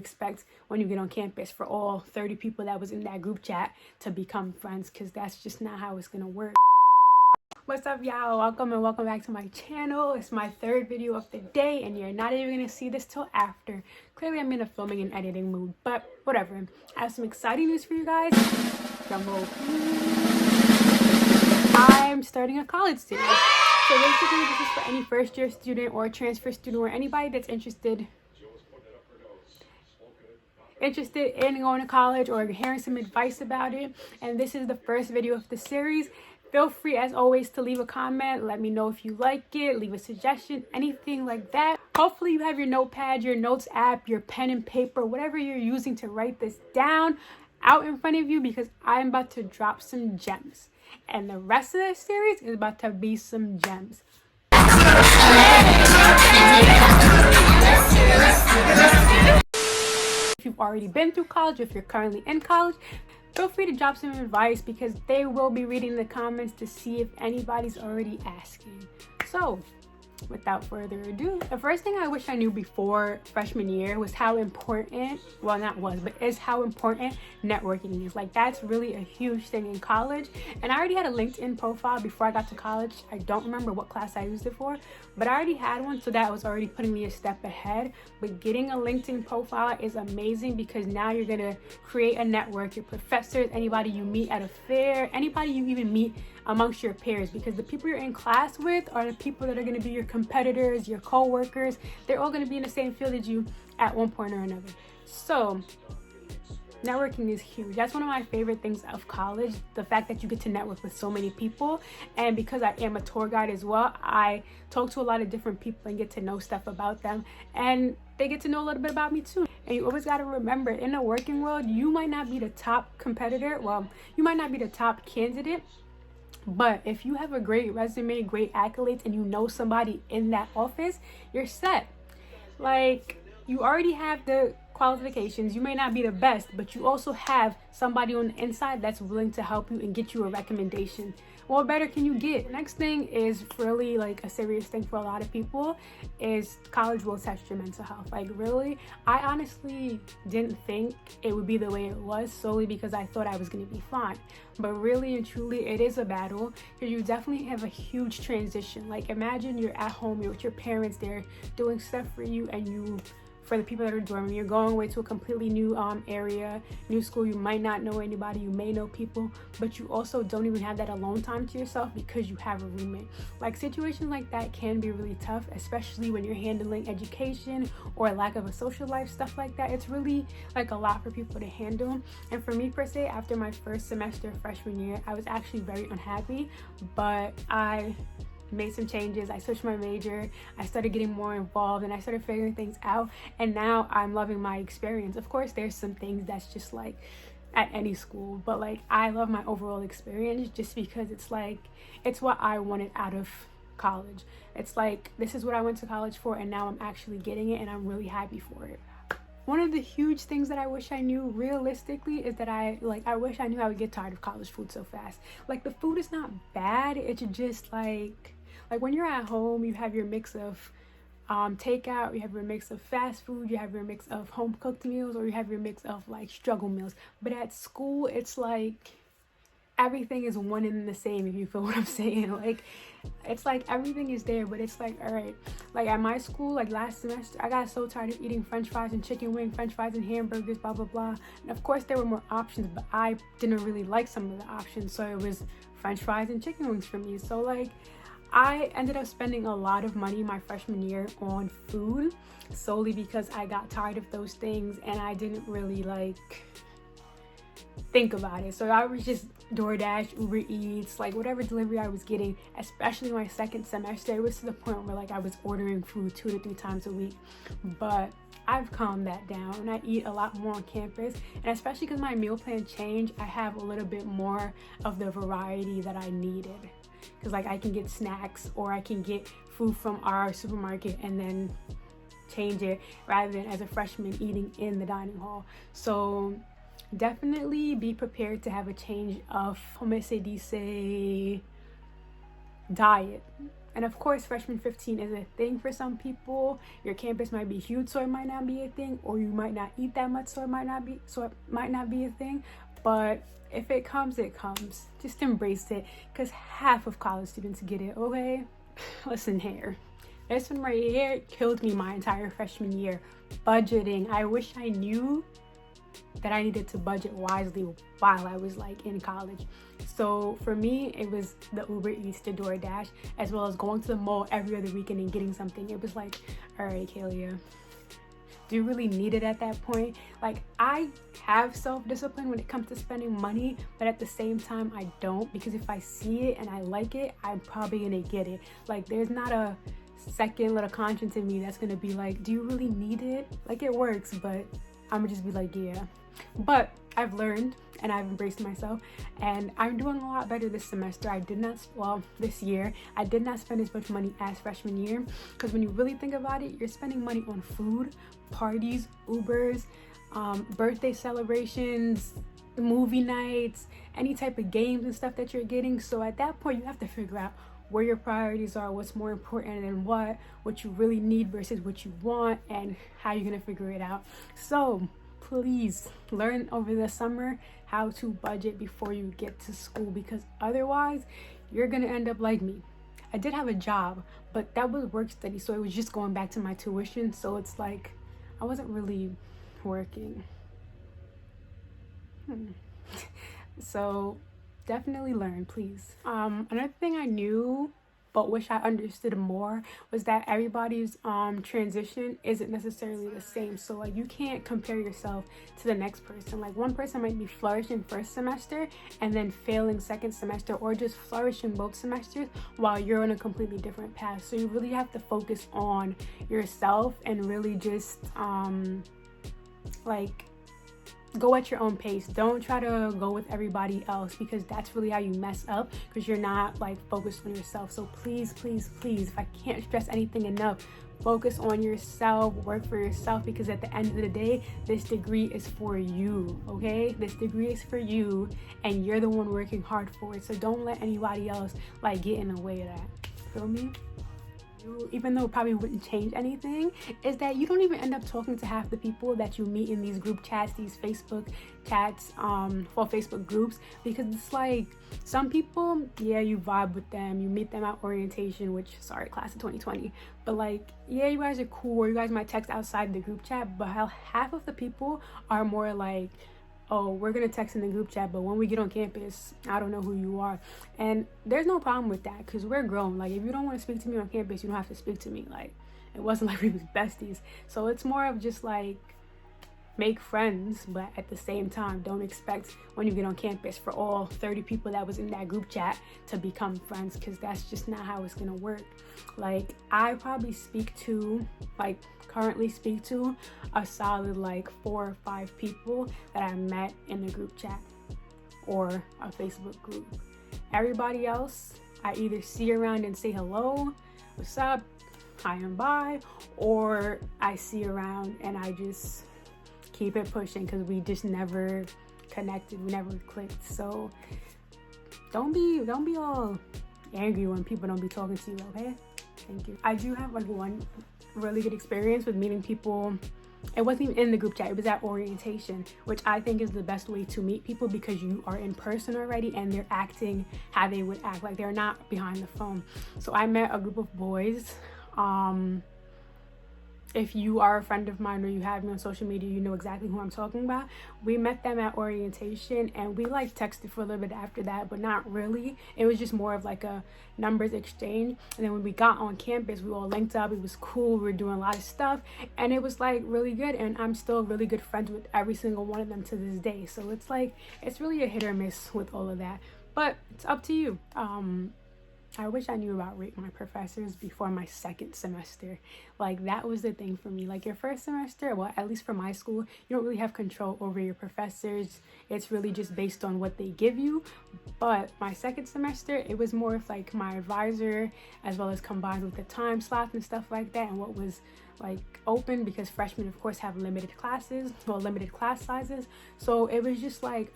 expect when you get on campus for all 30 people that was in that group chat to become friends, because that's just not how it's gonna work. What's up, y'all? Welcome back to my channel. It's my third video of the day, and you're not even gonna see this till after. Clearly I'm in a filming and editing mood, but whatever. I have some exciting news for you guys. Drum roll. I'm starting a college series. So basically this is for any first year student or transfer student or anybody that's interested in going to college or hearing some advice about it. And this is the first video of the series. Feel free, as always, to leave a comment. Let me know if you like it, leave a suggestion, anything like that. Hopefully you have your notepad, your notes app, your pen and paper, whatever you're using to write this down out in front of you, because I'm about to drop some gems. And the rest of this series is about to be some gems. If you've already been through college, if you're currently in college, feel free to drop some advice, because they will be reading the comments to see if anybody's already asking. So without further ado, the first thing I wish I knew before freshman year was how important, well, not was, but is how important networking is. Like, that's really a huge thing in college. And I already had a LinkedIn profile before I got to college. I don't remember what class I used it for, but I already had one, so that was already putting me a step ahead. But getting a LinkedIn profile is amazing, because now you're gonna create a network. Your professors, anybody you meet at a fair, anybody you even meet amongst your peers, because the people you're in class with are the people that are going to be your competitors, your co-workers. They're all going to be in the same field as you at one point or another. So networking is huge. That's one of my favorite things of college, the fact that you get to network with so many people. And because I am a tour guide as well, I talk to a lot of different people and get to know stuff about them, and they get to know a little bit about me too. And you always got to remember, in the working world, you might not be the top competitor, well, you might not be the top candidate, but if you have a great resume, great accolades, and you know somebody in that office, you're set. Like, you already have the qualifications. You may not be the best, but you also have somebody on the inside that's willing to help you and get you a recommendation. What better can you get? Next thing is really like a serious thing for a lot of people, is college will test your mental health. Like, really, I honestly didn't think it would be the way it was, solely because I thought I was going to be fine. But really and truly, it is a battle, because you definitely have a huge transition. Like, imagine you're at home, you're with your parents, they're doing stuff for you, and for the people that are dorming, you're going away to a completely new area, new school. You might not know anybody, you may know people, but you also don't even have that alone time to yourself because you have a roommate. Like, situations like that can be really tough, especially when you're handling education or lack of a social life, stuff like that. It's really like a lot for people to handle. And for me per se, after my first semester freshman year, I was actually very unhappy, but I made some changes. I switched my major, I started getting more involved, and I started figuring things out, and now I'm loving my experience. Of course, there's some things that's just like at any school, but like, I love my overall experience, just because it's like, it's what I wanted out of college. It's like, this is what I went to college for, and now I'm actually getting it, and I'm really happy for it. One of the huge things that I wish I knew realistically is that I wish I knew I would get tired of college food so fast. Like, the food is not bad, it's just like when you're at home, you have your mix of takeout, you have your mix of fast food, you have your mix of home cooked meals, or you have your mix of like struggle meals. But at school, it's like everything is one and the same, if you feel what I'm saying. Like, it's like everything is there, but it's like, all right, like at my school, like last semester, I got so tired of eating french fries and chicken wing, french fries and hamburgers, blah blah blah. And of course there were more options, but I didn't really like some of the options, so it was french fries and chicken wings for me. So like, I ended up spending a lot of money my freshman year on food, solely because I got tired of those things and I didn't really like think about it. So I was just DoorDash, Uber Eats, like whatever delivery I was getting. Especially my second semester, it was to the point where like I was ordering food 2 to 3 times a week. But I've calmed that down, and I eat a lot more on campus, and especially because my meal plan changed, I have a little bit more of the variety that I needed. Because like, I can get snacks, or I can get food from our supermarket and then change it, rather than as a freshman eating in the dining hall. So definitely be prepared to have a change of, como se dice, diet. And of course, freshman 15 is a thing for some people. Your campus might be huge, so it might not be a thing, or you might not eat that much, so it might not be a thing. But if it comes, it comes. Just embrace it, because half of college students get it, okay? Listen here. This one right here killed me my entire freshman year. Budgeting. I wish I knew that I needed to budget wisely while I was like in college. So for me, it was the Uber Eats to DoorDash, as well as going to the mall every other weekend and getting something. It was like, all right, kh.aliaa, do you really need it at that point? Like, I have self-discipline when it comes to spending money, but at the same time, I don't, because if I see it and I like it, I'm probably gonna get it. Like, there's not a second little conscience in me that's gonna be like, do you really need it? Like, it works, but I'm gonna just be like, yeah. But I've learned and I've embraced myself, and I'm doing a lot better this semester. This year, I did not spend as much money as freshman year, because when you really think about it, you're spending money on food, parties, Ubers, birthday celebrations, movie nights, any type of games and stuff that you're getting. So at that point, you have to figure out where your priorities are, what's more important than what you really need versus what you want, and how you're gonna figure it out. So please learn over the summer how to budget before you get to school, because otherwise you're gonna end up like me. I did have a job, but that was work study, so it was just going back to my tuition. So it's like I wasn't really working. So definitely learn, please. Another thing I knew but wish I understood more was that everybody's transition isn't necessarily the same. So like, you can't compare yourself to the next person. Like, one person might be flourishing first semester and then failing second semester, or just flourishing both semesters while you're on a completely different path. So you really have to focus on yourself and really just like go at your own pace. Don't try to go with everybody else, because that's really how you mess up, because you're not like focused on yourself. So please, please, please, if I can't stress anything enough, focus on yourself, work for yourself, because at the end of the day, this degree is for you, okay? This degree is for you, and you're the one working hard for it. So don't let anybody else like get in the way of that. Feel me? Even though it probably wouldn't change anything, is that you don't even end up talking to half the people that you meet in these group chats, these Facebook chats, for Facebook groups, because it's like, some people, yeah, you vibe with them, you meet them at orientation, which, sorry, class of 2020, but like, yeah, you guys are cool, or you guys might text outside the group chat, but half of the people are more like, oh, we're gonna text in the group chat, but when we get on campus, I don't know who you are. And there's no problem with that, because we're grown. Like, if you don't want to speak to me on campus, you don't have to speak to me. Like, it wasn't like we was besties. So it's more of just like, make friends, but at the same time, don't expect when you get on campus for all 30 people that was in that group chat to become friends, because that's just not how it's gonna work. Like, I probably currently speak to a solid like 4 or 5 people that I met in the group chat or a Facebook group. Everybody else, I either see around and say hello, what's up, hi and bye, or I see around and I just keep it pushing, because we just never connected, we never clicked. So don't be all angry when people don't be talking to you, okay? Thank you. I do have like one really good experience with meeting people. It wasn't even in the group chat, it was at orientation, which I think is the best way to meet people, because you are in person already and they're acting how they would act, like they're not behind the phone. So I met a group of boys. If you are a friend of mine or you have me on social media, you know exactly who I'm talking about. We met them at orientation and we like texted for a little bit after that, but not really. It was just more of like a numbers exchange. And then when we got on campus, we all linked up. It was cool. We were doing a lot of stuff and it was like really good. And I'm still really good friends with every single one of them to this day. So it's like, it's really a hit or miss with all of that, but it's up to you. I wish I knew about my professors before my second semester. Like, that was the thing for me. Like, your first semester, well, at least for my school, you don't really have control over your professors. It's really just based on what they give you. But my second semester, it was more of like my advisor, as well as combined with the time slots and stuff like that, and what was like open, because freshmen of course have limited classes, well, limited class sizes. So it was just like,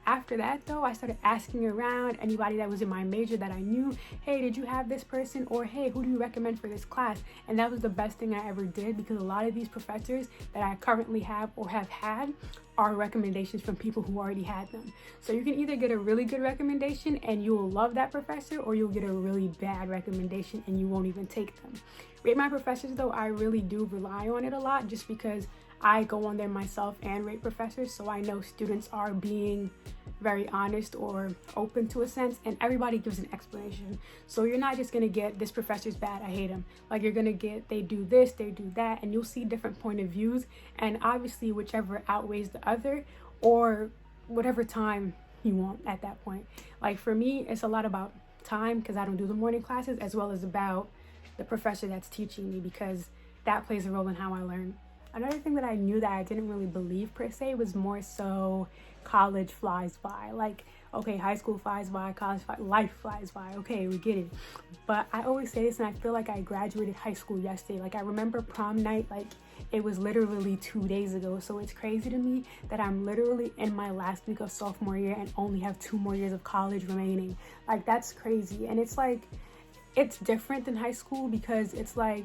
after that though, I started asking around anybody that was in my major that I knew, hey, did you have this person? Or hey, who do you recommend for this class? And that was the best thing I ever did, because a lot of these professors that I currently have or have had are recommendations from people who already had them. So you can either get a really good recommendation and you will love that professor, or you'll get a really bad recommendation and you won't even take them. Rate My Professors though, I really do rely on it a lot, just because I go on there myself and rate professors, so I know students are being very honest or open to a sense, and everybody gives an explanation. So you're not just gonna get, this professor's bad, I hate him. Like, you're gonna get, they do this, they do that, and you'll see different point of views, and obviously whichever outweighs the other, or whatever time you want at that point. Like, for me, it's a lot about time, because I don't do the morning classes, as well as about the professor that's teaching me, because that plays a role in how I learn. Another thing that I knew that I didn't really believe per se was more so college flies by. Like, okay, high school flies by, college flies, life flies by. Okay, we get it. But I always say this, and I feel like I graduated high school yesterday. Like, I remember prom night, like it was literally 2 days ago. So it's crazy to me that I'm literally in my last week of sophomore year and only have 2 more years of college remaining. Like, that's crazy. And it's like, it's different than high school, because it's like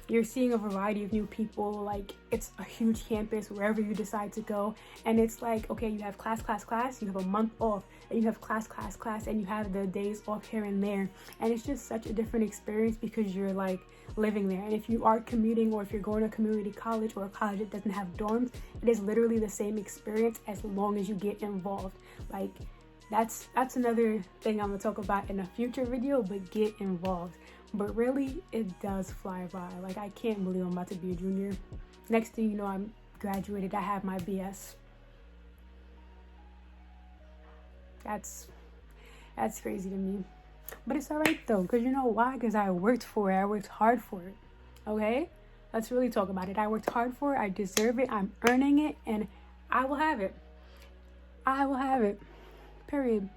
you're seeing a variety of new people. Like, it's a huge campus wherever you decide to go, and it's like, okay, you have class, you have a month off, and you have class, and you have the days off here and there, and it's just such a different experience because you're like living there. And if you are commuting, or if you're going to community college or a college that doesn't have dorms, it is literally the same experience as long as you get involved. Like, that's another thing I'm gonna talk about in a future video, but get involved. But really, it does fly by. Like, I can't believe I'm about to be a junior. Next thing you know, I'm graduated, I have my BS. That's crazy to me. But it's all right though, because you know why? Because I worked for it. I worked hard for it. Okay? Let's really talk about it. I worked hard for it. I deserve it. I'm earning it, and I will have it. I will have it. Period.